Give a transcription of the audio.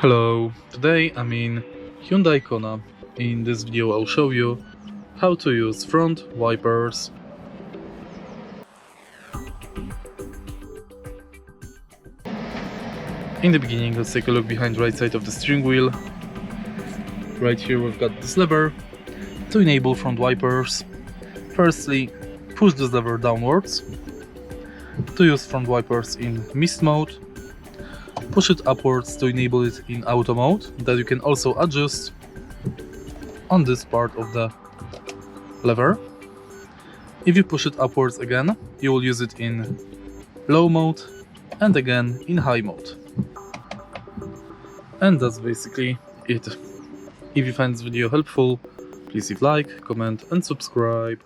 Hello, today I'm in Hyundai Kona. In this video I'll show you how to use front wipers. In the beginning, let's take a look behind the right side of the steering wheel. Right here we've got this lever to enable front wipers. Firstly, push this lever downwards to use front wipers in mist mode. Push it upwards to enable it in auto mode, that you can also adjust on this part of the lever. If you push it upwards again, you will use it in low mode and again in high mode. And that's basically it. If you find this video helpful, please leave like, comment and subscribe.